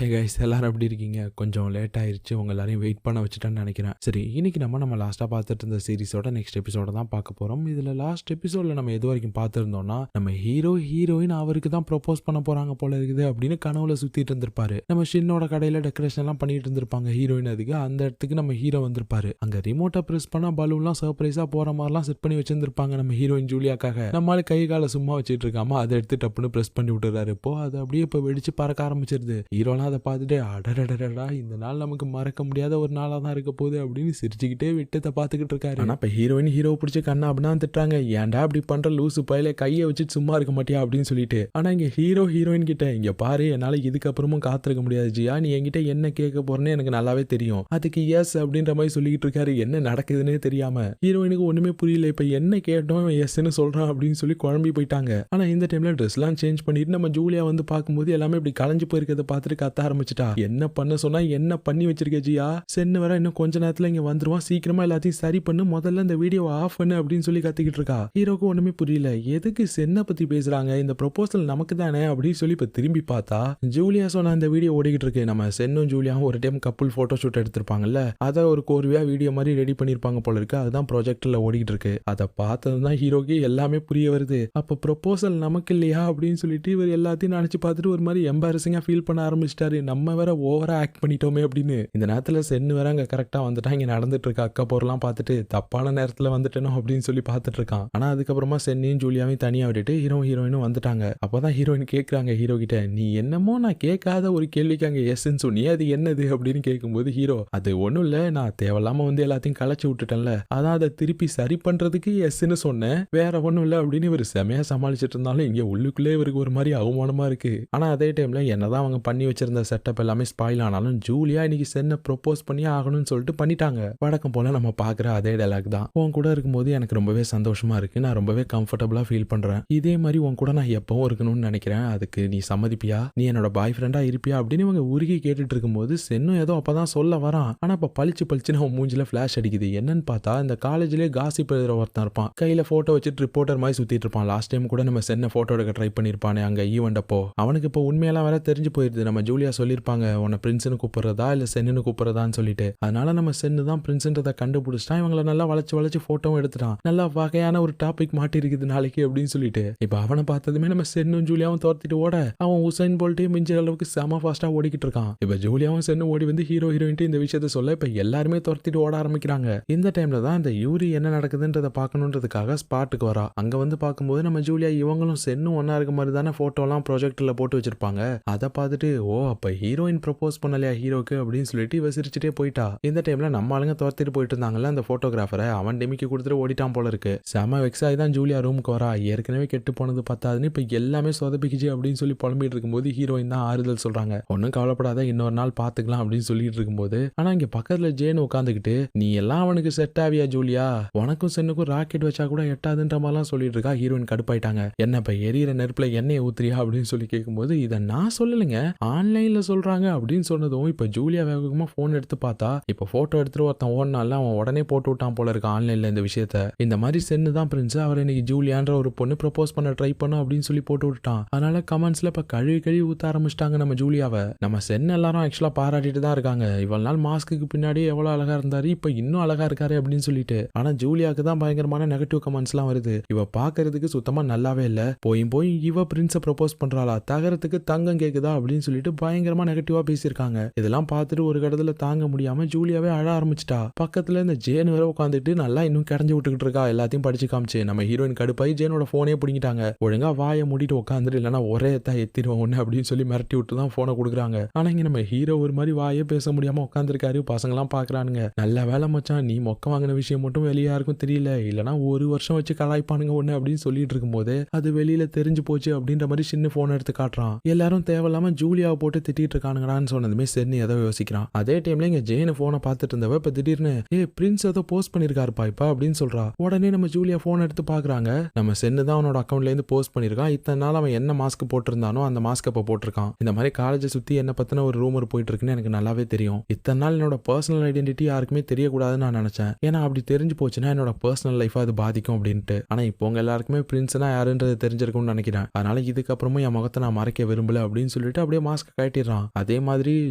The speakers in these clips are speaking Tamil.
ஹே கைஸ் எல்லாரும் எப்படி இருக்கீங்க? கொஞ்சம் லேட் ஆயிருச்சு. உங்க எல்லாரையும் வெயிட் பண்ண வச்சுட்டேன்னு நினைக்கிறேன். சரி, இன்னைக்கு நம்ம லாஸ்ட்டாக பார்த்துட்டு இருந்த சீரிஸோட நெக்ஸ்ட் எபிசோட தான் பார்க்க போகிறோம். இதில் லாஸ்ட் எபிசோடில் நம்ம எது வரைக்கும் பார்த்துருந்தோம்னா, நம்ம ஹீரோயின் அவருக்கு தான் ப்ரொப்போஸ் பண்ண போகிறாங்க போல இருக்குது அப்படின்னு கனவுல சுற்றிட்டு இருந்திருப்பாரு. நம்ம ஷின்னோட கடையில் டெக்கரேஷன் எல்லாம் பண்ணிட்டு இருந்திருப்பாங்க ஹீரோயின். அதுக்கு அந்த இடத்துக்கு நம்ம ஹீரோ வந்திருப்பாரு. அங்கே ரிமோட்டை ப்ரெஸ் பண்ணால் பலூன்லாம் சர்ப்ரைஸாக போகிற மாதிரிலாம் செட் பண்ணி வச்சிருந்திருப்பாங்க நம்ம ஹீரோயின் ஜூலியாக்காக. நம்மளால கை காலை சும்மா வச்சுட்டு இருக்காம அதை எடுத்து டப்புன்னு ப்ரெஸ் பண்ணி விட்டுறாரு. இப்போ அது அப்படியே இப்போ வெடிச்சு பறக்க ஆரம்பிச்சிருது. ஹீரோலாம் அதை பார்த்துட்டு அடடடடா இந்த நாள் நமக்கு மறக்க முடியாத ஒரு நாளாக தான் இருக்க போகுது அப்படின்னு சிரிச்சுக்கிட்டே விட்டத்தை பார்த்துக்கிட்டு இருக்காரு. ஆனால் இப்போ ஹீரோ பிடிச்சி கண்ணா அப்படின்னா திட்டுறாங்க. ஏன்டா அப்படி பண்ற லூசு பையில கையை வச்சுட்டு சும்மா இருக்க மாட்டியா அப்படின்னு சொல்லிட்டு. ஆனால் இங்கே ஹீரோயின் கிட்ட இங்க பாரு, என்னால் இதுக்கப்புறமும் காத்திருக்க முடியாது ஜியா, நீ என்கிட்ட என்ன கேட்க போறேன்னு எனக்கு நல்லாவே தெரியும். அதுக்கு எஸ் அப்படின்ற மாதிரி சொல்லிக்கிட்டு இருக்காரு. என்ன நடக்குதுன்னே தெரியாம ஹீரோயினுக்கு ஒண்ணுமே புரியல. இப்ப என்ன கேட்டோம் எஸ்ன்னு சொல்றான் அப்படின்னு சொல்லி குழம்பி போயிட்டாங்க. ஆனா இந்த டைம்ல ட்ரெஸ்லாம் சேஞ்ச் பண்ணிட்டு நம்ம ஜூலியா வந்து பார்க்கும்போது எல்லாமே இப்படி கலைஞ்சு போயிருக்கிறத பார்த்துட்டு கத்த ஆரம்பிச்சுட்டா. என்ன பண்ண சொன்னா என்ன பண்ணி வச்சிருக்க ஜியா, சென்னு வர இன்னும் கொஞ்ச நேரத்துல இங்க வந்துருவான், சீக்கிரமா எல்லாத்தையும் சரி பண்ணு, முதல்ல இந்த வீடியோவை ஆஃப் பண்ணு அப்படின்னு சொல்லி கத்திக்கிட்டு இருக்கா. ஹீரோக்கு ஒண்ணுமே புரியல. எதுக்கு சென்னை பத்தி பேசுறாங்க, இந்த ப்ரொபோசல் நமக்கு தானே அப்படின்னு சொல்லி இப்ப திரும்பி பார்த்தா ஜூலியா சொன்ன அந்த வீடியோ ஓடிக்கிட்டு இருக்கு. நம்ம சென்னும் ஜூலியாவும் ஒரு டைம் கப்புள் போட்டோ ஷூட் எடுத்திருப்பாங்கல்ல, அதை ஒரு கோர்வையா வீடியோ மாதிரி ரெடி பண்ணிருப்பாங்க போல இருக்கு. அதுதான் ப்ராஜெக்ட்ல ஓடிக்கிட்டு இருக்கு. அதை பார்த்ததுதான் ஹீரோக்கு எல்லாமே புரிய வருது. அப்ப ப்ரொபோசல் நமக்கு இல்லையா அப்படின்னு சொல்லிட்டு இவர் எல்லாத்தையும் நினைச்சு பார்த்துட்டு ஒரு மாதிரி எம்பாரசிங்கா ஃபீல் பண்ண ஆரம்பிச்சிட்டாரு. நம்ம வேற ஓவரா ஆக்ட் பண்ணிட்டோமே அப்படின்னு. இந்த நேரத்துல சென்னு வேற அங்க கரெக்டா வந்துட்டா. இங்க நடந்துட்டு இருக்க அக்கா போரெல்லாம் பார்த்துட்டு தப்பான நேரத்துல வந்துட்டேனோ அப்படின்னு சொல்லி பார்த்துட்டு இருக்கான். ஆனா அதுக்கப்புறமா சென்னையும் ஜூலியாவையும் தனியா விட்டுட்டு ஹீரோயினும் வந்துட்டாங்க. அப்பதான் ஹீரோயின் கேட்கறாங்க ஹீரோ கிட்ட, நீ என்னமோ நான் கேட்காத ஒரு கேள்விக்கு அங்க எஸ்ன்னு சொன்னியே, அது என்னது அப்படின்னு கேட்கும்போது ஹீரோ, அது ஒண்ணும் இல்ல, நான் தேவையில்லாம வந்து எல்லாத்தையும் களைச்சு விட்டுட்டேன்ல, அதான் அதை திருப்பி சரி பண்றதுக்கு எஸ்ன்னு சொன்னேன், வேற ஒண்ணும் இல்ல அப்படின்னு இவர் செமையா சமாளிச்சுட்டு இருந்தாலும் இங்க உள்ளுக்குள்ளே இவருக்கு ஒரு மாதிரி அவமானமா இருக்கு. ஆனா அதே டைம்ல என்னதான் அவங்க பண்ணி வச்சிருந்த செட்டப் எல்லாமே ஸ்பாயில் ஆனாலும் ஜூலியா இன்னைக்கு சென்னை ப்ரொபோஸ் பண்ணி ஆகணும்னு சொல்லிட்டு பண்ணிட்டாங்க. வழக்கம் போல நம்ம பாக்குற அதே டைலாக் தான். உன் கூட இருக்கும்போது எனக்கு ரொம்பவே சந்தோஷமா இருக்கு, நான் ரொம்பவே கம்ஃபர்டபுளா ஃபீல் பண்றேன், இதே மாதிரி உன் கூட நான் எப்பவும் இருக்கணும்னு நினைக்கிறேன், அதுக்கு நீ சம்மதிப்பியா, நீ என்னோட பாய் ஃப்ரெண்டா இருப்பியா அப்படின்னு இவங்க உருகி கேட்டுட்டு இருக்கும்போது சென்னும் ஏதோ அப்பதான் சொல்ல வரான். ஆனா இப்ப பளிச்சுன்னு அவன் மூஞ்சில பிளாஷ் அடிக்குது. என்னன்னு பார்த்தா இந்த காலேஜ்லயே காசிப் எழுதுற ஒருத்தன் இருப்பான், கையில போட்டோ வச்சுட்டு ரிப்போர்ட்டர் மாதிரி சுத்திட்டு இருப்பான். லாஸ்ட் டைம் கூட நம்ம சென்னை போட்டோ எடுக்க ட்ரை பண்ணிருப்பானே அங்க ஈவெண்ட் அப்போ, அவனுக்கு இப்போ உண்மையெல்லாம் வேற தெரிஞ்சு போயிருது. நம்ம ஜூலியா சொல்லிருப்பாங்க உன்னை பிரின்ஸ்னு கூப்பிடுறதா இல்ல சென்னு கூப்பிடுறதான்னு சொல்லிட்டு. அதனால நம்ம சென்னு தான் பிரின்ஸ்ன்றதை கண்டுபிடிச்சிட்டான். இவங்களை நல்லா வளைச்சு போட்டோவும் எடுத்துட்டான். நல்லா வகையான ஒரு டாபிக் மாட்டி இருக்குது நாளைக்கு அப்படின்னு சொல்லிட்டு. இப்ப அவனை பார்த்ததுமே நம்ம சென்னும் ஜூலியாவும் தோர்த்திட்டு ஓட அவன் உசைன் போல்ட்டே மிஞ்சிற அளவுக்கு செம ஃபாஸ்டா ஓடிக்கிட்டு இருக்கான். இப்ப ஜூலியாவும் சென்னு ஓடி வந்து ஹீரோயின் இந்த விஷயத்த சொல்ல இப்ப எல்லாருமே தோர்த்திட்டு ஓட ஆரம்பிக்கிறாங்க. இந்த டைம்ல தான் இந்த யூரி என்ன நடக்குதுன்றதை பார்க்கணுன்றதுக்காக ஸ்பாட்டுக்கு வரா. அங்க வந்து பார்க்கும்போது நம்ம ஜூலியா இவங்களும் சென்னும் ஒன்னா இருக்க மாதிரி தானே போட்டோ எல்லாம் ப்ராஜெக்ட்ல போட்டு வச்சிருப்பாங்க. அதை பார்த்துட்டு ஓ அப்ப ஹீரோயின் ப்ரொபோஸ் பண்ணலையா ஹீரோக்கு அப்படின்னு சொல்லிட்டு இவ சிரிச்சுட்டே போயிட்டா. இந்த டைம்ல நம்ம ஆளுங்க துரத்திட்டு போயிட்டு இருந்தாங்கல்ல அந்த போட்டோகிராஃபரை, அவன் டெமிக்கு கொடுத்துட்டு ஓடிட்டான் போல இருக்கு. செம வெக்ஸாகி தான் ஜூலியா ரூமுக்கு வரா. ஏற்கனவே கெட்டு போனது பத்தாதுன்னு இப்ப எல்லாமே சொதப்பிக்குச்சு அப்படின்னு சொல்லி புலம்பிட்டு இருக்கும்போது ஹீரோயின் தான் ஆறுதல் சொல்றாங்க. ஒன்னும் கவலைப்படாத, இன்னொரு நாள் பாத்துக்கலாம் அப்படின்னு சொல்லிட்டு இருக்கும்போது ஆனா இங்க பக்கத்துல ஜேன் உட்காந்துக்கிட்டு, நீ எல்லாம் அவனுக்கு செட் ஆவியா ஜூலியா, உனக்கும் சென்னுக்கும் ராக்கெட் வச்சா கூட எட்டாதுன்ற மாதிரிலாம் சொல்லிட்டு இருக்கா. ஹீரோயின் கடுப்பாயிட்டாங்க. என்ன இப்ப எரியிற நெருப்புல எண்ணெயை ஊத்துறியா அப்படின்னு சொல்லி கேட்கும்போது, இதை நான் சொல்லலைங்க, ஆன்லைன்ல சொல்றாங்க அப்படின்னு சொன்னதும் இப்ப ஜூலியா வேகமா போன் எடுத்து பார்த்தா இப்ப போட்டோ எடுத்துட்டு ஒருத்தன் ஓடினால அவன் உடனே போட்டு விட்டான் போல இருக்கு ஆன்லைன்ல இந்த விஷயத்த. இந்த மாதிரி சென்னு தான் பிரின்ஸ், அவர் இன்னைக்கு ஜூலியான்ற ஒரு பொண்ணு ப்ரொபோஸ் பண்ண ட்ரை பண்ணும் அப்படின்னு சொல்லி போட்டு விட்டான். அதனால கமெண்ட்ஸ்ல இப்ப கழுவி ஊத்த ஆரம்பிச்சிட்டாங்க நம்ம ஜூலியாவை. நம்ம சென் எல்லாரும் ஆக்சுவலா பாராட்டிட்டு தான் இருக்காங்க. இவ்வளவு நாள் மாஸ்க்கு பின்னாடி எவ்வளவு அழகா இருந்தாரு, இப்ப இன்னும் அழகா இருக்காரு அப்படின்னு சொல்லிட்டு. ஆனா ஜூலியாவுக்கு தான் பயங்கரமான நெகட்டிவ் கமெண்ட்ஸ் எல்லாம் வருது. இவ பாக்குறதுக்கு சுத்தமா நல்லாவே இல்ல, போய் இவ பிரின்ஸ ப்ரொபோஸ் பண்றாளா, தகரத்துக்கு தங்கம் கேக்குதா அப்படின்னு சொல்லிட்டு பயங்கரமா நெகட்டிவா பேசியிருக்காங்க. இதெல்லாம் பார்த்துட்டு ஒரு கடத்துல தாங்க முடியாம ஜூலியாவே அழ ஆரம்பிச்சிட்டா. பக்கத்துல இந்த ஜேன் வேற உட்காந்துட்டு நல்லா இன்னும் கிடைஞ்சு விட்டுக்கிட்டு இருக்கா, எல்லாத்தையும் படிச்சு காமிச்சு. நம்ம ஹீரோயின் கடுப்பாய் ஜேனோட போனே பிடிங்கிட்டாங்க. ஒழுங்கா வாயை மூடிட்டு உட்காந்துட்டு இல்லைன்னா ஒரே எத்திடுவோம் ஒண்ணு அப்படின்னு சொல்லி மிரட்டி விட்டு தான் போனை கொடுக்குறாங்க. ஆனா இங்க நம்ம ஹீரோ ஒரு மாதிரி வாயே பேச முடியாம உட்காந்துருக்காரு. பசங்க எல்லாம் பாக்குறானுங்க, நல்ல வேலை மச்சான், நீ மொக்க வாங்கின விஷயம் மட்டும் வெளியா யாருக்கும் தெரியல, இல்லைன்னா ஒரு வருஷம் வச்சு கலாய்ப்பானுங்க ஒண்ணு அப்படின்னு சொல்லிட்டு இருக்கும்போது அது வெளியில தெரிஞ்சு போச்சு அப்படின்ற மாதிரி சின்ன போன் எடுத்து காட்டுறான். எல்லாரும் தேவையில்லாம ஜூலியாவை போட்டு திட்டிட்டு இருக்கானுங்கடான்னு சொன்னதுமே சென்னு ஏதோ யோசிக்கிறான். அதே டைம்ல இங்க ஜெயின போனை பார்த்துட்டு இருந்தவ இப்ப திடீர்னு பிரின்ஸ் ஏதோ போஸ்ட் பண்ணிருக்காருப்பா இப்ப அப்படின்னு சொல்றா. உடனே நம்ம ஜூலியா போன் எடுத்து பாக்குறாங்க. நம்ம சென்னு தான் அவனோட அக்கௌண்ட்ல இருந்து போஸ்ட் பண்ணிருக்கான். இத்தனை நாள் அவன் என்ன மாஸ்க் போட்டிருந்தானோ அந்த மாஸ்க் இப்ப போட்டிருக்கான். இந்த மாதிரி காலேஜை சுத்தி என்ன பத்தின ஒரு ரூமர் போயிட்டு இருக்குன்னு எனக்கு நல்லாவே தெரியும். இத்தனை நாள் என்னோட பர்சனல் ஐடென்டிட்டி யாருக்குமே தெரியக்கூடாதுன்னு நான் நினைச்சேன். ஏன்னா அப்படி தெரிஞ்சு போச்சுன்னா என்னோட பர்சனல் லைஃபா அது பாதிக்கும் அப்படின்ட்டு. ஆனா இப்போ உங்க எல்லாருக்குமே பிரின்ஸ்னா யாருன்றது தெரிஞ்சிருக்கும்னு நினைக்கிறேன். அதனால இதுக்கப்புறமும் என் முகத்தை நான் மறைக்க விரும்பல அப்படின்னு சொல்லிட்டு அப்படியே மாஸ்க் கட்டிடுறான். அதே மாதிரி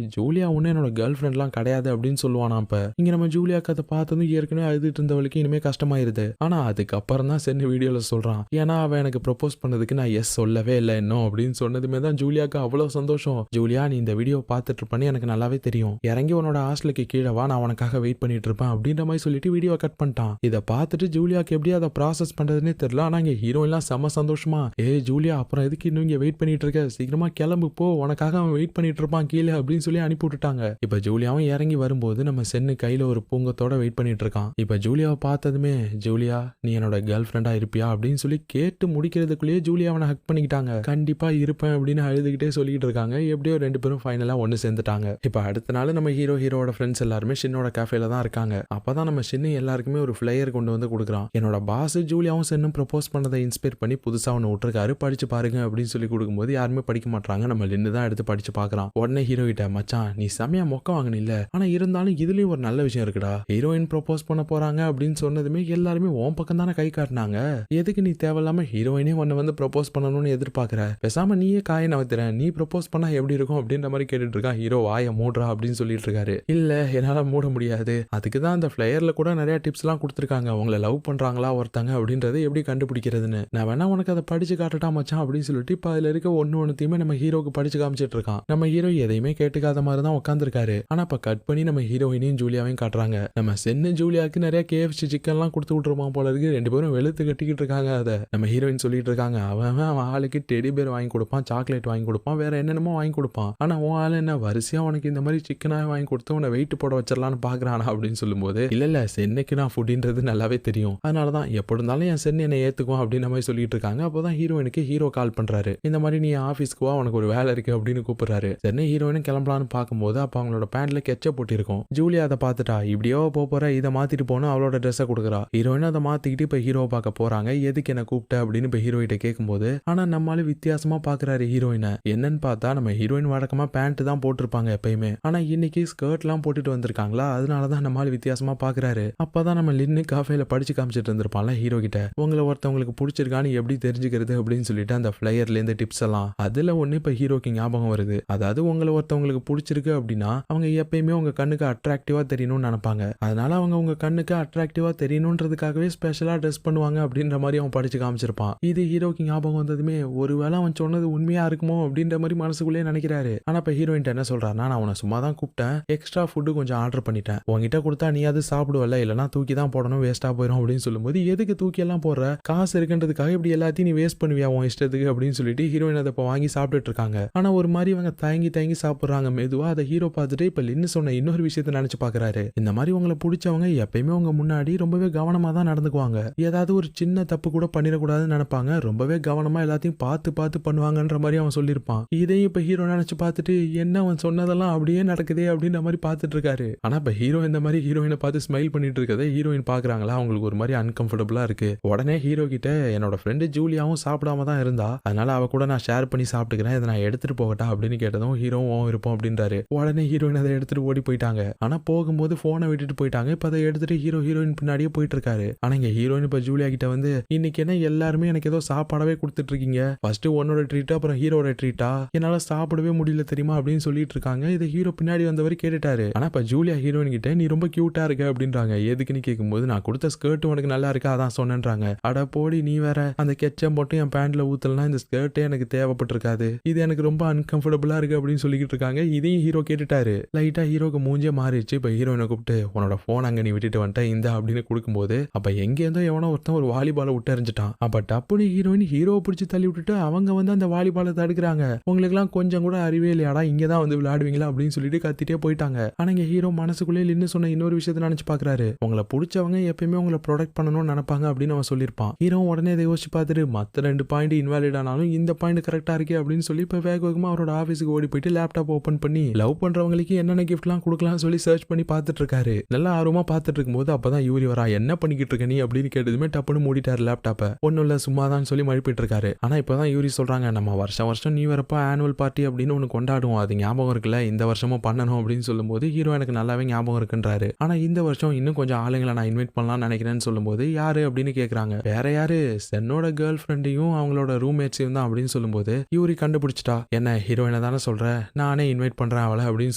ஜூலியா ஒன்னும் என்னோட கேர்ள் ஃப்ரெண்ட்லாம் கிடையாது அப்படின்னு சொல்லுவானா. அப்ப இங்க நம்ம ஜூலியாக்கு அதை பார்த்ததும் ஏற்கனவே அழுதுட்டு இருந்தவளுக்கு இனிமே கஷ்டமாயிருது. ஆனா அதுக்கப்புறம் தான் சென்னு வீடியோல சொல்றான், ஏன்னா அவன் எனக்கு ப்ரொபோஸ் பண்ணதுக்கு நான் எஸ் சொல்லவே இல்லை இன்னும் அப்படின்னு சொன்னதுமே தான் ஜூலியாக்கு அவ்வளவு சந்தோஷம். ஜூலியா, நீ இந்த வீடியோ பார்த்துட்டு இருப்பேன்னு எனக்கு நல்லாவே தெரியும், இறங்கி உன்னோட ஹாஸ்டலுக்கு கீழே வா, நான் உனக்காக வெயிட் பண்ணிட்டு இருப்பேன் அப்படின்ற மாதிரி சொல்லிட்டு வீடியோ கட் பண்ணிட்டான். இதை பார்த்துட்டு ஜூலியாக்கு எப்படி அதை ப்ராசஸ் பண்றதுன்னே தெரியல. ஆனா இங்க ஹீரோயின்லாம் செம சந்தோஷமா, ஜூலியா அப்புறம் எதுக்கு இன்னும் இங்க வெயிட் பண்ணிட்டு இருக்க, சீக்கிரமா கிளம்பு போ, உனக்காக அவன் வெயிட் பண்ணிட்டு இருப்பான் கீழே அப்படின்னு சொல்லி அனுப்பி விட்டுட்டாங்க. இப்ப ஜூலியாவும் இறங்கி வரும்போது நம்ம சென்னு கையில ஒரு பூங்கத்தோட வெயிட் பண்ணிட்டு இருக்கான். இப்ப ஜூலியாவை பார்த்ததுமே, ஜூலியா நீ என்னோட கேர்ள் ஃப்ரெண்டா இருப்பியா அப்படின்னு சொல்லி கேட்டு முடிக்கிறதுக்குள்ளேயே ஜூலியா அவனை ஹக் பண்ணிக்கிட்டாங்க. கண்டிப்பா இருப்பேன் அப்படின்னு அழுதுகிட்டே சொல்லிட்டு இருக்காங்க. எப்படியோ ரெண்டு பேரும் ஃபைனலா ஒன்னு சேர்ந்துட்டாங்க. இப்ப அடுத்த நாள் நம்ம ஹீரோட ஃப்ரெண்ட்ஸ் எல்லாருமே ஷின்னோட கேஃபேல தான் இருக்காங்க. அப்பதான் நம்ம ஷின்னு எல்லாருக்குமே ஒரு ஃபிளையர் கொண்டு வந்து கொடுக்குறான். என்னோட பாஸ் ஜூலியாவும் சென்னும் ப்ரப்போஸ் பண்ணதை இன்ஸ்பயர் பண்ணி புதுசா ஒன்று விட்டுருக்காரு, படிச்சு பாருங்க அப்படின்னு சொல்லி கொடுக்கும்போது யாருமே படிக்க மாட்டாங்க. நம்ம லின்னு தான் எடுத்து படிச்சு பாக்குறான். உடனே ஹீரோ கிட்ட, மச்சான் நீ செமையா மொக்க வாங்கினில்ல, ஆனா இருந்தாலும் இதுலயும் ஒரு நல்ல விஷயம் இருக்குடா, ஹீரோயின் ப்ரப்போஸ் பண்ண போறாங்க அப்படின்னு சொன்னதுமே எல்லாருமே உன் பக்கம் தானே கை காட்டினாங்க, எதுக்கு நீ தேவையில்லாம ஹீரோயினே உன்னை வந்து ப்ரப்போஸ் பண்ணணும்னு எதிர்பார்க்கிற, பேசாம நீயே காயை நவத்துறேன், நீ ப்ரப்போஸ் பண்ணா எப்படி இருக்கும் அப்படின்ற மாதிரி கேட்டுட்டு இருக்கான். ஹீரோ வாய மூடுறா அப்படின்னு சொல்லிட்டு இருக்காரு. இல்ல என்னால மூட முடியாது, அதுக்கு தான் அந்த ஃபிளையர்ல கூட நிறைய டிப்ஸ் எல்லாம் கொடுத்துருக்காங்க, உங்களை லவ் பண்றாங்களா ஒருத்தங்க அப்படின்றத எப்படி கண்டுபிடிக்கிறதுன்னு, நான் வேணா உனக்கு அதை படிச்சு காட்டட்டா மச்சான் அப்படின்னு சொல்லிட்டு இப்ப அதுல இருக்க ஒன்னுத்தையுமே நம்ம ஹீரோக்கு படிச்சு காமிச்சிட்டு இருக்கான். நம்ம ஹீரோ எதையுமே கேட்டுக்காத மாதிரி தான் உட்காந்துருக்காரு. ஆனா இப்ப கட் பண்ணி நம்ம ஹீரோயினையும் ஜூலியாவையும் காட்டுறாங்க. நம்ம சென்னு ஜூலியாவுக்கு நிறைய KFC சிக்கன் எல்லாம் கொடுத்து விட்டுருமா போல இருக்கு, ரெண்டு பேரும் வெளுத்து கட்டிக்கிட்டு இருக்காங்க. அதை நம்ம ஹீரோயின் சொல்லிட்டு இருக்காங்க, அவன் ஆளுக்கு டெடி பேர் வாங்கி கொடுப்பான், சாக்லேட் வாங்கி கொடுப்பான், வேற என்னென்னமோ வாங்கி கொடுப்பான், ஆனா உன் ஆளு என்ன வரிசையா உனக்கு இந்த மாதிரி சிக்கனா வாங்கி கொடுத்து உன்னை வெயிட் போட வச்சிடலான்னு பாக்குறானா அப்படின்னு சொல்லும்போது, இல்ல சென்னுக்கு நான் ஃபுட்ன்றது நல்லாவே தெரியும், அதனாலதான் எப்படி இருந்தாலும் என் சென்னு என்னை ஏத்துக்குவான் அப்படின்னு மாதிரி சொல்லிட்டு இருக்காங்க. அப்போதான் ஹீரோயினுக்கு ஹீரோ கால் பண்றாரு, இந்த மாதிரி நீ ஆபீஸ்க்கு வா, உனக்கு ஒரு வேலை இருக்கு அப்படின்னு கூப்பிடுறாரு. சென்னை ஹீரோயினும் கிளம்பலான்னு பார்க்கும்போது அப்ப அவங்களோட பேண்ட்ல கெச்சப் போட்டு இருக்கும். ஜூலியா அதை பார்த்துட்டா, இப்படியோ போற, இதை மாத்திட்டு போனா அவளோட ட்ரெஸ்ஸை கொடுக்குறா. ஹீரோயின் அதை மாத்திக்கிட்டு இப்ப ஹீரோ பார்க்க போறாங்க. எதுக்கு என்ன கூப்பிட்ட அப்படின்னு இப்ப ஹீரோயிட்ட கேட்கும்போது, ஆனா நம்மளால வித்தியாசமா பாக்குறாரு ஹீரோயினை. என்னன்னு பார்த்தா நம்ம ஹீரோயின் வழக்கமா பேண்ட் தான் போட்டிருப்பாங்க எப்பயுமே, ஆனா இன்னைக்கு ஸ்கர்ட் எல்லாம் போட்டுட்டு வந்திருக்காங்களா, அதனாலதான் நம்மளால வித்தியாசமா பாக்குறாரு. அப்பதான் நம்ம லின்னு காஃபேல படிச்சு காமிச்சிட்டு இருந்திருப்பான்ல ஹீரோ கிட்ட, உங்களை ஒருத்தவங்களுக்கு பிடிச்சிருக்கான்னு எப்படி தெரிஞ்சுக்கிறது அப்படின்னு சொல்லிட்டு அந்த ஃபிளையர்ல இருந்து டிப்ஸ் எல்லாம், அதுல ஒண்ணு இப்ப ஹீரோக்கு ஞாபகம் வருது. அதாவது உங்களை ஒருத்தவங்களுக்கு பிடிச்சிருக்கு அப்படின்னா அவங்க எப்பயுமே உங்க கண்ணுக்கு அட்ராக்டிவா தெரியணும்னு நினைப்பாங்க, அதனால அவங்க உங்க கண்ணுக்கு அட்ராக்டிவா தெரியணும்ன்றதுக்காகவே ஸ்பெஷலா ட்ரெஸ் பண்ணுவாங்க அப்படின்ற மாதிரி அவன் படிச்சு காமிச்சிருப்பான். இது ஹீரோக்கு ஞாபகம் வந்ததுமே ஒருவேளை அவன் சொன்னது உண்மையா இருக்குமோ அப்படின்ற மாதிரி மனசுக்குள்ளே நினைக்கிறாரு. ஆனா இப்ப ஹீரோயின் என்ன சொல்றாருன்னா, நான் அவனை சும்மா தான் கூப்பிட்டேன், எக்ஸ்ட்ரா ஃபுட்டு கொஞ்சம் ஆர்டர் பண்ணிட்டேன், உங்ககிட்ட கொடுத்தா நீ அது சாப்பிடுவல, இல்லைன்னா தூக்கி தான் போடணும், வேஸ்டா போயிடும் அப்படின்னு சொல்லும்போது, எதுக்கு தூக்கி எல்லாம் போடுற, காசு இருக்குன்றதுக்காக இப்படி எல்லாத்தையும் நீ வேஸ்ட் பண்ணுவியா உன் இஷ்டத்துக்கு அப்படின்னு சொல்லிட்டு ஹீரோயின் அதை வாங்கி சாப்பிட்டுட்டு இருக்காங்க. ஆனா ஒரு மாதிரி இவங்க தயங்கி சாப்பிடுறாங்க மெதுவா. அதை ஹீரோ பார்த்துட்டு இப்ப லின்னு சொன்ன இன்னொரு விஷயத்த நினைச்சு பாக்குறாரு. இந்த மாதிரி உங்களை பிடிச்சவங்க எப்பயுமே உங்க முன்னாடி ரொம்பவே கவனமா தான் நடந்துக்குவாங்க, ஏதாவது ஒரு சின்ன தப்பு கூட பண்ணிடக்கூடாதுன்னு நினைப்பாங்க, ரொம்பவே கவனமா எல்லாத்தையும் பார்த்து பண்ணுவாங்கன்ற மாதிரி அவன் சொல்லியிருப்பான். இதையும் இப்ப ஹீரோ நினைச்சு பார்த்துட்டு என்ன அவன் சொன்னதெல்லாம் அப்படியே நடக்குதே அப்படின்ற மாதிரி பார்த்துட்டு இருக்காரு. ஆனா இப்ப ஹீரோ இந்த மாதிரி ஹீரோயினை பார்த்து ஸ்மைல் பண்ணிட்டு இருக்கதை ஹீரோயின் பாக்குறாங்களா, அவங்களுக்கு ஒரு மாதிரி அன்கம்ஃபர்டபுளா இருக்கு. உடனே ஹீரோ கிட்ட, என்னோட ஃப்ரெண்டு ஜூலியாவும் சாப்பிடாம தான் இருந்தா, அதனால அவ கூட நான் ஷேர் பண்ணி சாப்பிட்டுக்கிறேன், இதை நான் எடுத்துட்டு போகட்டா அப்படின்னு கேட்டதும் ஹீரோவும் இருப்போம் அப்படின்றாரு. உடனே ஹீரோயின் அதை எடுத்துட்டு ஓடி போயிட்டாங்க. ஆனா போகும்போது போனை விட்டுட்டு போயிட்டாங்க. இப்ப அதை எடுத்துட்டு ஹீரோயின் பின்னாடியே போயிட்டு இருக்காரு. ஆனா இங்க ஹீரோயின் இப்ப ஜூலியா கிட்ட வந்து, இன்னைக்கு என்ன எல்லாருமே எனக்கு ஏதோ சாப்பாடவே கொடுத்துட்டு இருக்கீங்க, ஃபர்ஸ்ட் உன்னோட ட்ரீட் அப்புறம் ஹீரோட ட்ரீட்டா, என்னால சாப்பிடவே முடியல தெரியுமா அப்படின்னு சொல்லிட்டு இருக்காங்க. இதை ஹீரோ பின்னாடி வந்தவர் கேட்டுட்டாரு. ஆனா இப்ப ஜூலியா ஹீரோயின் கிட்ட, நீ ரொம்ப கியூட்டா இருக்க அப்படின்றாங்க. எதுக்குன்னு கேட்கும்போது, நான் கொடுத்த ஸ்கர்ட் உனக்கு நல்லா இருக்கா அதான் சொன்னேன்றாங்க. அட போடி நீ வேற, அந்த கெச்சம் போட்டு என் பேண்ட்ல ஊத்தலனா இந்த ஸ்கர்ட்டே எனக்கு தேவைப்பட்டிருக்காது, இது எனக்கு ரொம்ப அன்கம்ஃபர்டபுளா இருக்கு அப்படின்னு சொல்லிட்டு இருக்காங்க. இதையும் ஹீரோ கேட்டுட்டாரு. லைட்டா ஹீரோக்கு மூஞ்சே மாறிடுச்சு. இப்ப ஹீரோயினை கூப்பிட்டு, உன்னோட போன் அங்க நீ விட்டுட்டு வந்துட்ட இந்த அப்படின்னு கொடுக்கும்போது, அப்ப எங்க இருந்தோ எவனோ ஒருத்தன் ஒரு வாலிபாலை விட்டு எறிஞ்சிட்டான். அப்ப டப்புனு ஹீரோயின் ஹீரோவை பிடிச்சி தள்ளி விட்டுட்டு அவங்க வந்து அந்த வாலிபாலை தடுக்கிறாங்க. உங்களுக்கு எல்லாம் கொஞ்சம் கூட அறிவே இல்லையாடா, இங்கதான் வந்து விளையாடுவீங்களா அப்படின்னு சொல்லிட்டு கத்திட்டே போயிட்டாங்க. ஆனா இங்க ஹீரோ மனசுக்குள்ளே லின்னு சொன்ன இன்னொரு விஷயத்தை நினைச்சு பாக்குறாரு. உங்களை பிடிச்சவங்க எப்பயுமே உங்களை ப்ரொடெக்ட் பண்ணணும்னு நினைப்பாங்க அப்படின்னு அவன் சொல்லியிருப்பான். ஹீரோ உடனே இதை யோசிச்சு பார்த்துட்டு, மத்த 2 பாயிண்ட் இன்வாலிட் ஆனாலும் இந்த பாயிண்ட் கரெக்டா இருக்கே அப்படின்னு சொல்லி இப்ப வேகமா அவரோட ஆபீஸுக்கு ஓடி போயிட்டு லேப்டாப் ஓபன் பண்ணி லவ் பண்றவங்களுக்கு என்னென்ன கிஃப்ட்லாம் கொடுக்கலாம் சொல்லி சர்ச் பண்ணி பார்த்துட்டு இருக்காரு. நல்லா ஆர்வமா பார்த்துட்டு இருக்கும்போது அப்பதான் யூரி வரா. என்ன பண்ணிக்கிட்டு இருக்க நீ அப்படின்னு கேட்டதுமே டப்புன்னு மூடிட்டாரு லேப்டாப்பை. ஒன்னும் இல்ல சும்மாதான் சொல்லி மழுப்பிட்டு இருக்காரு. ஆனா இப்பதான் யூரி சொல்றாங்க, நம்ம வருஷம் நீ வரப்ப ஆனுவல் பார்ட்டி அப்படின்னு ஒன்னு கொண்டாடுவோம், அது ஞாபகம் இருக்குல்ல, இந்த வருஷமும் பண்ணணும் அப்படின்னு சொல்லும்போது ஹீரோ எனக்கு நல்லாவே ஞாபகம் இருக்குன்றாரு. ஆனா இந்த வருஷம் இன்னும் கொஞ்சம் ஆளுங்களை நான் இன்வைட் பண்ணலாம்னு நினைக்கிறேன்னு சொல்லும்போது, யாரு அப்படின்னு கேக்குறாங்க. வேற யாரு, சென்னோட கேர்ள் ஃப்ரெண்டையும் அவங்களோட ரூம்மேட்ஸையும் தான் அப்படின்னு சொல்லும்போது யூரி கண்டுபிடிச்சிட்டா, என்ன ஹீரோயினை தானே சொல்ற, நானே இன்வைட் பண்றேன் அவளை அப்படின்னு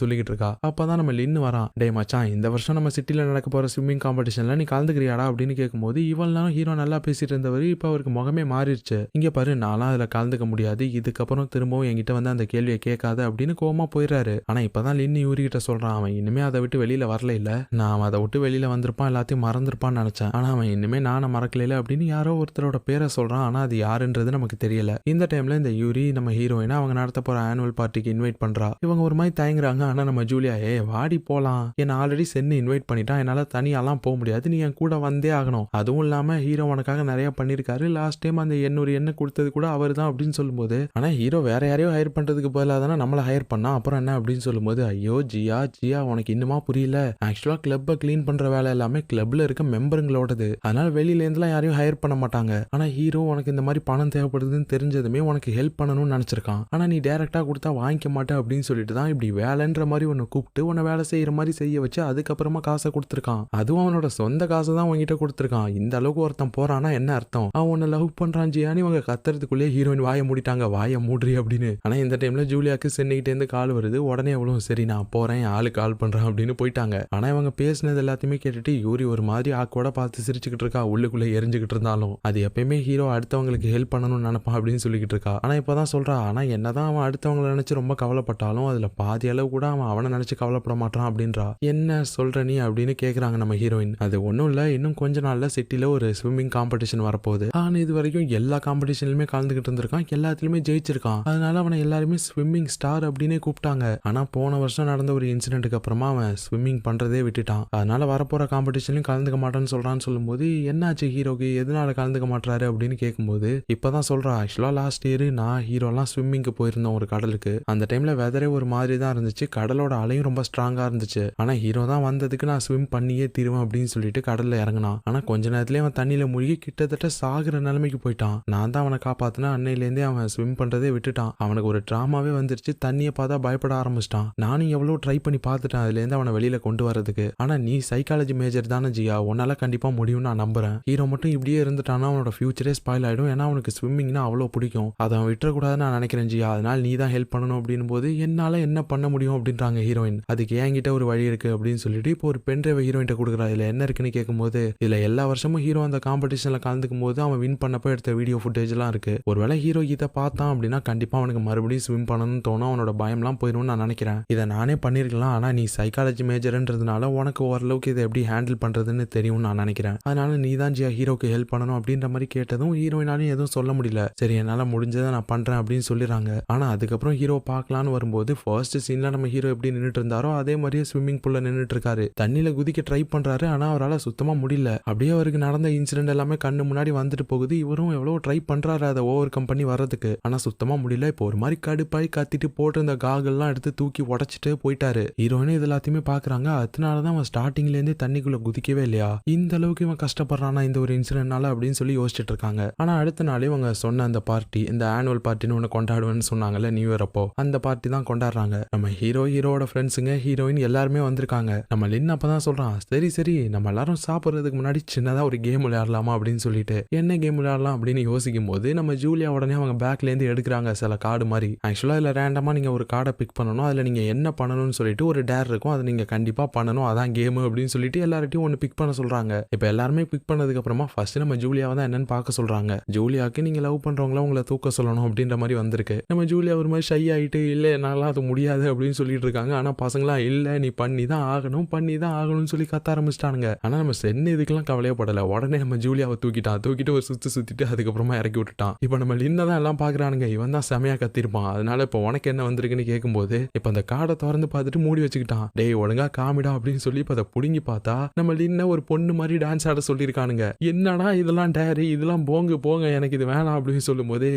சொல்லிக்கிட்டு இருக்கா. அப்பதான் நம்ம லின்னு வரான். டேய் மச்சான், இந்த வருஷம் நம்ம சிட்டில நடக்க போற ஸ்விம்மிங் காம்படிஷன்ல நீ கலந்துக்கிறியாடா அப்படின்னு கேட்கும்போது இவ்வளவு நேரம் ஹீரோ நல்லா பேசிட்டு இருந்தவர் இப்ப அவருக்கு முகமே மாறிடுச்சு. இங்க பாரு, நான்லாம் அதுல கலந்துக்க முடியாது, இதுக்கப்புறம் திரும்பவும் என்கிட்ட வந்து அந்த கேள்வியை கேட்காத அப்படின்னு கோவமா போயிடுறாரு. ஆனா இப்பதான் லின்னு யூரி கிட்ட சொல்றான், அவன் இனிமே அதை விட்டு வெளியில வரல இல்ல, நான் அதை விட்டு வெளியில வந்திருப்பான், எல்லாத்தையும் மறந்துருப்பான்னு நினைச்சேன். ஆனா அவன் இனிமே நானும் மறக்கல அப்படின்னு யாரோ ஒருத்தரோட பேரை சொல்றான். ஆனா அது யாருன்றது நமக்கு தெரியல. இந்த டைம்ல இந்த யூரி நம்ம ஹீரோயினா அவங்க நடத்த போற ஆனுவல் பார்ட்டிக்கு இன்வைட் பண்றா. இவங்க ஒரு மாதிரி தயங்குறாங்க. ஆனா நம்ம ஜூலியா, வாடி போலாம், என்ன ஆல்ரெடி சென்னு இன்வைட் பண்ணிட்டான், என்னால தனியாலாம் போக முடியாது, நீ என் கூட வந்தே ஆகணும். அதுவும் இல்லாம ஹீரோ உனக்காக நிறைய பண்ணிருக்காரு, லாஸ்ட் டைம் அந்த 800 எண்ணெய் கொடுத்தது கூட அவர் தான் அப்படின்னு சொல்லும்போது, ஆனா ஹீரோ வேற யாரையோ ஹையர் பண்றதுக்கு பதிலாக தானே நம்மள ஹையர் பண்ணா, அப்புறம் என்ன அப்படின்னு சொல்லும்போது, ஐயோ ஜியா உனக்கு இன்னுமா புரியல, ஆக்சுவலா கிளப்பை கிளீன் பண்ற வேலை எல்லாமே கிளப்ல இருக்க மெம்பருங்களோடது, அதனால வெளியில இருந்துலாம் யாரையும் ஹையர் பண்ண மாட்டாங்க. ஆனா ஹீரோ உனக்கு இந்த மாதிரி பணம் தேவைப்படுதுன்னு தெரிஞ்சதுமே உனக்கு ஹெல்ப் பண்ணணும்னு நினைச்சிருக்கான். ஆனா நீ டைரக்டா கொடுத்தா வாங்கிக்க மாட்டேன் அப்படின்னு சொல்லிட்டு தான் இப்படி வேலைன்ற மாதிரி உன்னை கூப்பிட்டு உன்னை வேலை செய்யற மாதிரி செய்ய வச்சு அதுக்கப்புறமா காசை கொடுத்துருக்கான். அதுவும் அவனோட சொந்த காசை தான் உங்ககிட்ட கொடுத்துருக்கான். இந்த அளவுக்கு ஒருத்தன் போறானா என்ன அர்த்தம், அவன் உன்னை லவ் பண்றான் ஜியானி இவங்க கத்துறதுக்குள்ளேயே ஹீரோயின் வாயை மூடிட்டாங்க, வாயை மூடுறி அப்படின்னு. ஆனா இந்த டைம்ல ஜூலியாக்கு சென்னைகிட்ட இருந்து கால் வருது. உடனே அவளும் சரி நான் போறேன், ஆளு கால் பண்றான் அப்படின்னு போயிட்டாங்க. ஆனா இவங்க பேசினது எல்லாத்தையுமே கேட்டுட்டு யூரி ஒரு மாதிரி ஆக்கோட பார்த்து சிரிச்சுக்கிட்டு இருக்கா, உள்ளுக்குள்ள எரிஞ்சுக்கிட்டு இருந்தாலும். அது எப்பயுமே ஹீரோ அடுத்தவங்களுக்கு ஹெல்ப் பண்ணணும்னு நினைப்பான் அப்படின்னு சொல்லிக்கிட்டு இருக்கா. ஆனா இப்பதான் சொல்றா, ஆனா என்னதான் அவன் அடுத்தவங்களை நினைச்சு ரொம்ப கவலைப்பட்டாலும் அதுல பாதி அளவு கூட அவனை நினைச்சு கவலைப்பட மாட்டான் அப்படின்றா. என்ன சொல்ற நீ அப்படின்னு கேக்குறாங்க நம்ம ஹீரோயின். அது ஒண்ணும் இல்ல, இன்னும் கொஞ்ச நாள்ல சிட்டில ஒரு ஸ்விம்மிங் காம்படிஷன் வரப்போகுது. ஆனா இது வரைக்கும் எல்லா காம்படிஷன்லயுமே கலந்துகிட்டு இருந்திருக்கான், எல்லாத்துலயுமே ஜெயிச்சிருக்கான். அதனால அவனை எல்லாருமே ஸ்விம்மிங் ஸ்டார் அப்படின்னே கூப்பிட்டாங்க. ஆனா போன வருஷம் நடந்த ஒரு இன்சிடென்ட்டுக்கு அப்புறமா அவன் ஸ்விம்மிங் பண்றதே விட்டுட்டான். அதனால வரப்போற காம்படிஷன்லயும் கலந்துக்க மாட்டான்னு சொல்றான்னு சொல்லும்போது, என்னாச்சு ஹீரோக்கு, எதனால கலந்துக்க மாட்டாரு அப்படின்னு கேட்கும்போது இப்பதான் சொல்றா, ஆக்சுவலா லாஸ்ட் இயர் நான் ஹீரோலாம் ஸ்விம்மிங்க்கு போயிருந்தோம் ஒரு கடலுக்கு. அந்த டைம்ல வெதரே ஒரு மாதிரி தான் இருந்துச்சு, கடலோட அலையும் ரொம்ப ஸ்ட்ராங்கா இருந்துச்சு. ஆனா ஹீரோ தான் வந்ததுக்கு நான் ஸ்விம் பண்ணியே தீருவேன் அப்படின்னு சொல்லிட்டு கடல்ல இறங்கினான். ஆனா கொஞ்ச நேரத்திலே அவன் தண்ணியில மூழ்கி கிட்டத்தட்ட சாகுற நிலைமைக்கு போயிட்டான். நான் தான் அவனை காப்பாத்தின. அன்னையிலேருந்தே அவன் ஸ்விம் பண்றதே விட்டுட்டான். அவனுக்கு ஒரு டிராமாவே வந்துருச்சு, தண்ணியை பார்த்தா பயப்பட ஆரம்பிச்சிட்டான். நானும் எவ்வளவு ட்ரை பண்ணி பார்த்துட்டேன் அதுல இருந்து அவனை வெளியில கொண்டு வரதுக்கு. ஆனா நீ சைக்காலஜி மேஜர் தானே ஜியா, உன்னால கண்டிப்பா முடியும் நான் நம்புறேன். ஹீரோ மட்டும் இப்படியே இருந்துட்டானா அவனோட ஃபியூச்சரே ஸ்பாயில் ஆயிடும். ஏன்னா அவனுக்கு ஸ்விம்மிங்னா அவ்வளோ பிடிக்கும், அதை அவன் விட்டுறக்கூடாதுன்னு நான் நினைக்கிறேன் ஜியா, அதனால நீ தான் ஹெல்ப் பண்ணணும் அப்படின்னு போது என்னால என்ன பண்ண முடியும் அப்படின்றாங்க ஹீரோயின். அதுக்கு என்கிட்ட ஒரு வழி இருக்கு அப்படின்னு சொல்லிட்டு இப்போ ஒரு பென் டிரைவ் ஹீரோயின்ட்ட கொடுக்குறா. இதுல என்ன இருக்குன்னு கேட்கும்போது இதுல எல்லா வருஷமும் ஹீரோ அந்த காம்படிஷன்ல கலந்துக்கும் போது அவன் வின் பண்ணப்போ எடுத்த வீடியோ ஃபுட்டேஜ் எல்லாம் இருக்கு. ஒருவேளை ஹீரோ இதை பார்த்தான் அப்படின்னா கண்டிப்பா அவனுக்கு மறுபடியும் ஸ்விம் பண்ணணும்னு தோணும், அவனோட பயம்லாம் போயிடும்னு நான் நினைக்கிறேன். இதை நானே பண்ணிருக்கலாம், ஆனா நீ சைக்காலஜி மேஜர்ன்றதுனால உனக்கு ஓரளவுக்கு இதை எப்படி ஹேண்டில் பண்றதுன்னு தெரியும்னு நான் நினைக்கிறேன். அதனால நீ தான் ஜியா ஹீரோக்கு ஹெல்ப் பண்ணணும் அப்படின்ற மாதிரி கேட்டதும் ஹீரோயினாலையும் எதுவும் சொல்ல முடியல. சரி என்னால முடிஞ்சதை நான் பண்றேன் அப்படின்னு சொல்லிடுறாங்க. ஆனா அதுக்கப்புறம் ஹீரோ பார்க்கலான்னு வரும்போது ஃபர்ஸ்ட் சீன்ல நம்ம ஹீரோ எப்படி நின்றுட்டு இருந்தாரோ அதே மாதிரியே ஸ்விம்மிங் பூல்ல நின்றுட்டு இருக்காரு. தண்ணியில குதிக்க ட்ரை பண்றாரு, ஆனா அவரால் சுத்தமா முடியல. அப்படியே அவருக்கு நடந்த இன்சிடென்ட் எல்லாமே கண்ணு முன்னாடி வந்துட்டு போகுது. இவரும் எவ்வளவு ட்ரை பண்றாரு அதை ஓவர் கம் பண்ணி வர்றதுக்கு, ஆனா சுத்தமா முடியல. இப்போ ஒரு மாதிரி கடுப்பாய் கத்திட்டு போட்டு இந்த காகல்லாம் எடுத்து தூக்கி உடச்சிட்டு போயிட்டாரு. ஹீரோயினும் இது எல்லாத்தையுமே பாக்குறாங்க. அதனாலதான் அவன் ஸ்டார்டிங்ல இருந்தே தண்ணிக்குள்ள குதிக்கவே இல்லையா, இந்த அளவுக்கு இவன் கஷ்டப்படுறானா இந்த ஒரு இன்சிடென்ட்னால அப்படின்னு சொல்லி யோசிச்சுட்டு இருக்காங்க. ஆனா அடுத்த நாளே இவங்க சொன்ன அந்த பார்ட்டி, இந்த ஆனுவல் பார்ட்டின்னு ஒன்று கொண்டாடுவேன்னு சொன்னாங்கல்ல நியூ இயர் அப்போ, அந்த பார்ட்டி தான் கொண்டாடுறாங்க. நம்ம ஹீரோட ஃப்ரெண்ட்ஸுங்க ஹீரோயின் எல்லாருமே வந்திருக்காங்க. நம்ம லின் அப்பதான் சொல்றான், சரி நம்ம எல்லாரும் சாப்பிட்றதுக்கு முன்னாடி சின்னதா ஒரு கேம் விளையாடலாமா அப்படின்னு சொல்லிட்டு, என்ன கேம் விளையாடலாம் அப்படின்னு யோசிக்கும் போது நம்ம ஜூலியா உடனே அவங்க பேக்ல இருந்து எடுக்கிறாங்க சில கார்டு மாதிரி. ஆக்சுவலா இதுல ரேண்டமா நீங்க ஒரு கார்டை பிக் பண்ணணும், அதுல நீங்க என்ன பண்ணணும்னு சொல்லிட்டு ஒரு டேர் இருக்கும், அதை நீங்க கண்டிப்பா பண்ணணும், அதான் கேம் அப்படின்னு சொல்லிட்டு எல்லார்ட்டையும் ஒன்னு பிக் பண்ண சொல்றாங்க. இப்ப எல்லாருமே பிக் பண்ணதுக்கு அப்புறமா ஃபர்ஸ்ட் நம்ம ஜூலியாவை தான் என்னன்னு பார்க்க சொல்றாங்க. ஜூலியாக்கு நீங்க லவ் பண்றவங்களா உங்களை தூக்க சொல்லணும் அப்படின்ற மாதிரி வந்திருக்கு. நம்ம ஜூலியா ஒரு மாதிரி ஷை ஆயிட்டு இல்ல என்னால அது முடியாது அப்படின்னு சொல்லிட்டு இருக்காங்க. ஆனா பசங்களா இல்ல நீ பண்ணி தான் ஆகணும்னு சொல்லி கத்த ஆரம்பிச்சிட்டானுங்க. ஆனா நம்ம சென்னு இதுக்கெல்லாம் கவலையப்படல. உடனே நம்ம ஜூலியாவை தூக்கிட்டு ஒரு சுத்திட்டு அதுக்கப்புறமா இறக்கி விட்டுட்டான். இப்ப நம்ம லின்ன தான் எல்லாம் பாக்குறானுங்க, இவன் தான் செமையா கத்திருப்பான். அதனால இப்ப உனக்கு என்ன வந்திருக்குன்னு கேட்கும்போது இப்ப அந்த காடை திறந்து பார்த்துட்டு மூடி வச்சுக்கிட்டான். டேய் ஒழுங்கா காமிடா அப்படின்னு சொல்லி இப்ப அதை புடுங்கி பார்த்தா நம்ம லின்ன ஒரு பொண்ணு மாதிரி டான்ஸ் ஆட சொல்லியிருக்கானுங்க. என்னடா இதெல்லாம் டேரி, இதெல்லாம் போங்க எனக்கு இது வேணாம் அப்படின்னு சொல்லும் போது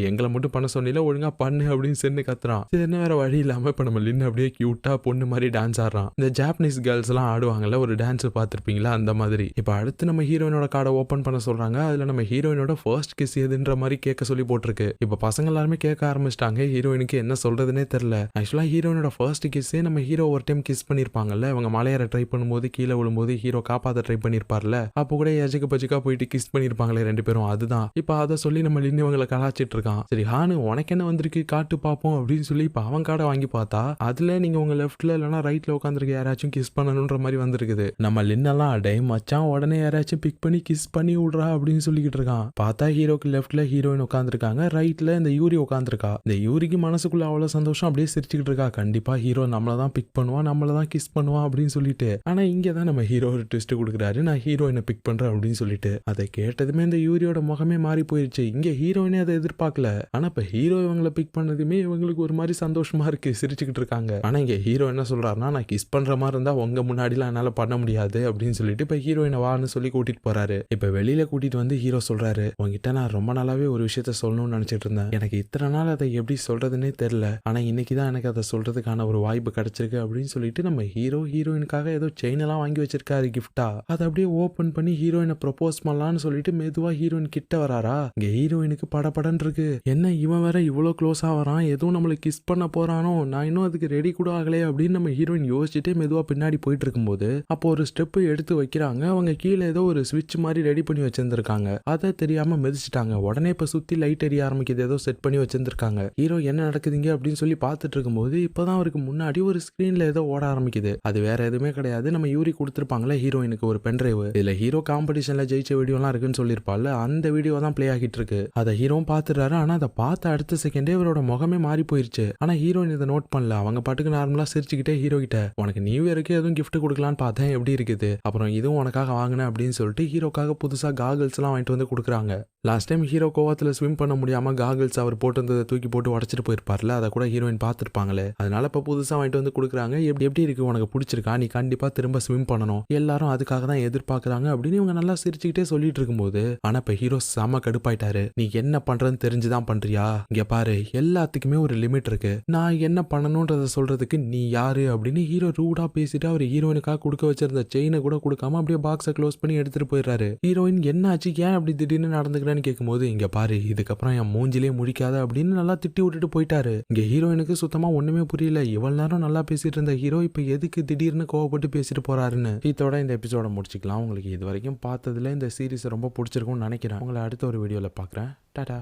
எங்களை மட்டும் பண்ண சொன்னில ஒழுங்கா பண்ணு அப்படின்னு சென்னு கத்துறான். இது என்ன வேற வழி இல்லாம இப்ப நம்ம லின்னு அப்படியே கியூட்டா பொண்ணு மாதிரி டான்ஸ் ஆடுறான். இந்த ஜாப்பனீஸ் கேர்ள்ஸ் எல்லாம் ஆடுவாங்கல்ல ஒரு டான்ஸ் பார்த்திருப்பீங்களா அந்த மாதிரி. இப்ப அடுத்து நம்ம ஹீரோயினோட கார்டை ஓபன் பண்ண சொல்றாங்க. அதுல நம்ம ஹீரோயினோட ஃபர்ஸ்ட் கிஸ் எதுன்ற மாதிரி கேட்க சொல்லி போட்டிருக்கு. இப்ப பசங்க எல்லாருமே கேட்க ஆரம்பிச்சிட்டாங்க. ஹீரோயினுக்கு என்ன சொல்றதுன்னே தெரியல. ஆக்சுவலா ஹீரோயினோட ஃபர்ஸ்ட் கிஸ்ஸே நம்ம ஹீரோ ஒரு டைம் கிஸ் பண்ணிருப்பாங்கல்ல, அவங்க மலையேற ட்ரை பண்ணும்போது கீழே விழும்போது ஹீரோ காப்பாத்த ட்ரை பண்ணிருப்பார்ல, அப்போ கூட எஜுக்கு பஜுக்கா போயிட்டு கிஸ் பண்ணிருப்பாங்களே ரெண்டு பேரும், அதுதான். இப்ப அதை சொல்லி நம்ம லின்னு இவங்களை கலாச்சிட்டு இருக்கான். சரி ஹானு உனக்கு என்ன வந்திருக்கு காட்டு பார்ப்போம் அப்படின்னு சொல்லி இப்போ அவன் கார்டை வாங்கி பார்த்தா அதுல நீங்க உங்க லெஃப்ட்ல இல்லைன்னா ரைட்ல உட்காந்துருக்க யாராச்சும் கிஸ் பண்ணணுன்ற மாதிரி வந்திருக்குது. நம்ம லின்னெல்லாம் அடே மச்சான் உடனே யாராச்சும் பிக் பண்ணி கிஸ் பண்ணி விடுறா அப்படின்னு சொல்லிக்கிட்டு இருக்கான். பார்த்தா ஹீரோக்கு லெஃப்ட்ல ஹீரோயின் உட்காந்துருக்காங்க, ரைட்ல இந்த யூரி உட்காந்துருக்கா. இந்த யூரிக்கு மனசுக்குள்ள அவ்வளவு சந்தோஷம், அப்படியே சிரிச்சுக்கிட்டு இருக்கா. கண்டிப்பா ஹீரோ நம்மளதான் பிக் பண்ணுவான், நம்மளதான் கிஸ் பண்ணுவான் அப்படின்னு சொல்லிட்டு. ஆனா இங்கதான் நம்ம ஹீரோ ஒரு ட்விஸ்ட் கொடுக்குறாரு, நான் ஹீரோயினை பிக் பண்றேன் அப்படின்னு சொல்லிட்டு. அதை கேட்டதுமே இந்த யூரியோட முகமே மாறி போயிருச்சு. இங்க ஹீரோயினே அதை எதிர்பார்க்கல. ஆனா இப்ப ஹீரோ இவங்களை பிக் பண்ணதுமே இவங்களுக்கு ஒரு மாதிரி சந்தோஷமா இருக்கு, சிரிச்சுக்கிட்டு இருக்காங்க. ஆனா இங்க ஹீரோ என்ன சொல்றாருன்னா, நான் கிஸ் பண்ற மாதிரி இருந்தா உங்க முன்னாடிலாம் என்னால பண்ண முடியாது அப்படின்னு சொல்லிட்டு இப்ப ஹீரோயினை வான்னு சொல்லி கூட்டிட்டு போறாரு. இப்ப வெளியில கூட்டிட்டு வந்து ஹீரோ சொல்றாரு, உங்ககிட்ட நான் ரொம்ப நாளாவே ஒரு விஷயத்த சொல்லணும்னு நினைச்சிட்டு இருந்தேன். எனக்கு இத்தனை நாள் அதை எப்படி சொல்றதுன்னே தெரியல. ஆனா இன்னைக்குதான் எனக்கு அதை சொல்றதுக்கான ஒரு வாய்ப்பு கிடைச்சிருக்கு அப்படின்னு சொல்லிட்டு நம்ம ஹீரோயினுக்காக ஏதோ செயின் எல்லாம் வாங்கி வச்சிருக்காரு கிஃப்டா. அதை அப்படியே ஓபன் பண்ணி ஹீரோயினை ப்ரொபோஸ் பண்ணலாம்னு சொல்லிட்டு மெதுவா ஹீரோயின் கிட்ட வராரா. இங்க ஹீரோயினுக்கு படபடன்னு இருக்கு. என்ன இவன் வேற இவ்வளவு க்ளோஸா வரான், எதுவும் நம்மளை கிஸ் பண்ண போறானோ, நான் இன்னும் அதுக்கு ரெடி கூட ஆகலையே அப்படின்னு நம்ம ஹீரோயின் யோசிச்சுட்டே மெதுவா பின்னாடி போயிட்டு இருக்கும்போது அப்போ ஒரு ஸ்டெப் எடுத்து வைக்கிறாங்க. அவங்க கீழே ஏதோ ஒரு ஸ்விட்ச் மாதிரி ரெடி பண்ணி வச்சிருந்திருக்காங்க. அதை தெரியாம மிதிச்சிட்டாங்க. உடனே இப்ப சுத்தி லைட் எரிய ஆரம்பிக்குது, ஏதோ செட் பண்ணி வச்சிருந்திருக்காங்க. ஹீரோ என்ன நடக்குதுங்க அப்படின்னு சொல்லி பார்த்துட்டு இருக்கும்போது இப்பதான் அவருக்கு முன்னாடி ஒரு ஸ்கிரீன்ல ஏதோ ஓட ஆரம்பிக்குது. அது வேற எதுவுமே கிடையாது, நம்ம யூரி கொடுத்திருப்பாங்களே ஹீரோயினுக்கு ஒரு பென்ட்ரைவ். இதுல ஹீரோ காம்படிஷன்ல ஜெயிச்ச வீடியோ எல்லாம் இருக்குன்னு சொல்லியிருப்பாள், அந்த வீடியோ தான் பிளே ஆகிட்டு இருக்கு. அதை ஹீரோ பாத்துறாரு. ஆனா அதை பார்த்த அடுத்த செகண்டே இவரோட முகமே மாறி போயிருச்சு. ஆனா ஹீரோயின் இதை நோட் பண்ணல. அவங்க பாட்டுக்கு நார்மலா சிரிச்சுக்கிட்டே ஹீரோ கிட்ட, உனக்கு நியூ இயருக்கு எதுவும் கிஃப்ட் கொடுக்கலான்னு பார்த்தேன், எப்படி இருக்குது, அப்புறம் இதுவும் உனக்காக வாங்கினேன் அப்படின்னு சொல்லிட்டு ஹீரோக்காக புதுசா காகல்ஸ் எல்லாம் வாங்கிட்டு வந்து கொடுக்குறாங்க. லாஸ்ட் டைம் ஹீரோ கோவத்துல ஸ்விம் பண்ண முடியாம காகல்ஸ் அவர் போட்டு தூக்கி போட்டு உடச்சிட்டு போயிருப்பார்ல, அதை கூட ஹீரோயின் பார்த்துருப்பாங்களே. அதனால இப்ப புதுசா வாங்கிட்டு வந்து கொடுக்குறாங்க. எப்படி இருக்கு, உனக்கு பிடிச்சிருக்கா, நீ கண்டிப்பா திரும்ப ஸ்விம் பண்ணணும், எல்லாரும் அதுக்காக தான் எதிர்பார்க்கறாங்க அப்படின்னு இவங்க நல்லா சிரிச்சுக்கிட்டே சொல்லிட்டு இருக்கும்போது ஆனா இப்ப ஹீரோ செம கடுப்பாயிட்டாரு. நீ என்ன பண்றன்னு தெரிஞ்சுதான் பண்றியா, இங்க பாரு எல்லாத்துக்குமே ஒரு லிமிட் இருக்கு, நான் என்ன பண்ணணும்ன்றத சொல்றதுக்கு நீ யாரு அப்படின்னு ஹீரோ ரூடா பேசிட்டு அவர் ஹீரோயினுக்காக கொடுக்க வச்சிருந்த செயினை கூட கொடுக்காம அப்படியே பாக்ஸை க்ளோஸ் பண்ணி எடுத்துட்டு போயிடுறாரு. ஹீரோயின் என்ன ஆச்சு, ஏன் அப்படி திடீர்னு நடந்துக்கிறேன்னு கேட்கும்போது, இங்க பாரு இதுக்கப்புறம் என் மூஞ்சிலே முடிக்காத அப்படின்னு நல்லா திட்டி விட்டுட்டு போயிட்டாரு. இங்க ஹீரோயினுக்கு சுத்தமா ஒண்ணுமே புரியல. இவ்வளவு நேரம் நல்லா பேசிட்டு இருந்த ஹீரோ இப்ப எதுக்கு திடீர்னு கோவப்பட்டு பேசிட்டு போறாருன்னு. இதோட இந்த எபிசோட முடிச்சுக்கலாம். உங்களுக்கு இது வரைக்கும் பார்த்ததுல இந்த சீரிஸ் ரொம்ப பிடிச்சிருக்கும்னு நினைக்கிறேன். உங்களை அடுத்த ஒரு வீடியோல பாக்குறேன். டாடா.